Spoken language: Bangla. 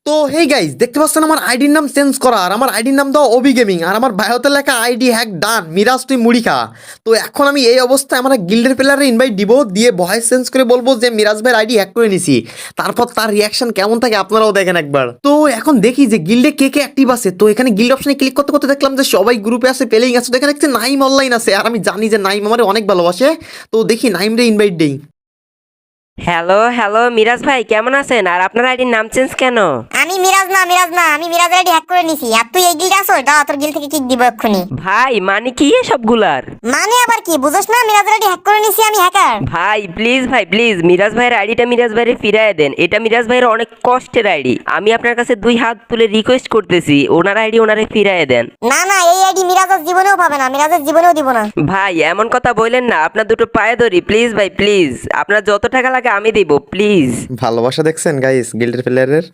তো হেই গাইস, দেখতে পাচ্ছেন আমার আইডির নাম চেঞ্জ করা, আর আমার আইডির নাম দাও ওবি গেমিং, আর আমার বায়োতে লেখা আইডি হ্যাক ডান, মিরাজ তুই মুড়ি খা। তো এখন আমি এই অবস্থায় আমার গিল্ডের প্লেয়ারে ইনভাইট দিব, দিয়ে ভয়েস চেঞ্জ করে বলবো যে মিরাজ ভাইয়ের আইডি হ্যাক করে নিছি। তারপর তার রিয়াকশন কেমন থাকে আপনারাও দেখেন একবার। তো এখন দেখি যে গিল্ডে কে কে অ্যাক্টিভ আছে। তো এখানে গিল্ড অপশনে ক্লিক করতে করতে দেখলাম যে সবাই গ্রুপে আছে, প্লেইং আছে। তো এখানে দেখছি নাইম অনলাইন আছে, আর আমি জানি যে নাইম আমার অনেক ভালোবাসে। তো দেখি নাইমরে ইনভাইট দেই। হ্যালো হ্যালো মিরাজ ভাই কেমন আছেন? আর আপনার আইডির নাম চেঞ্জ কেন? আমি মিরাজ না আমি মিরাজ আইডি হ্যাক করে নিছি। আর তুই এই গিল্ডে আসো, দাও তোর গিল্ড থেকে কিক দিব এক্ষুনি। ভাই মানে কি এসবগুলার? মানে আবার কি বুঝছ না? মিরাজ আইডি হ্যাক করে নিছি, আমি হ্যাকার। ভাই প্লিজ মিরাজ ভাইয়ের আইডিটা মিরাজ ভাইয়ের ফিরায় দেন। এটা মিরাজ ভাইয়ের অনেক কষ্টের আইডি। আমি আপনার কাছে 2 হাত তুলে রিকোয়েস্ট করতেছি, ওনার আইডি ওনারে ফিরায় দেন। না এই আইডি মিরাজের জীবনেও পাবে না, মিরাজের জীবনেও দিব না। ভাই এমন কথা বললেন না, আপনার দুটো পায়ে ধরি প্লিজ ভাই প্লিজ। আপনার যত টাকা লাগে আমি দিব প্লিজ। ভালোবাসা দেখছেন গাইস গিল্ডের প্লেয়ারের।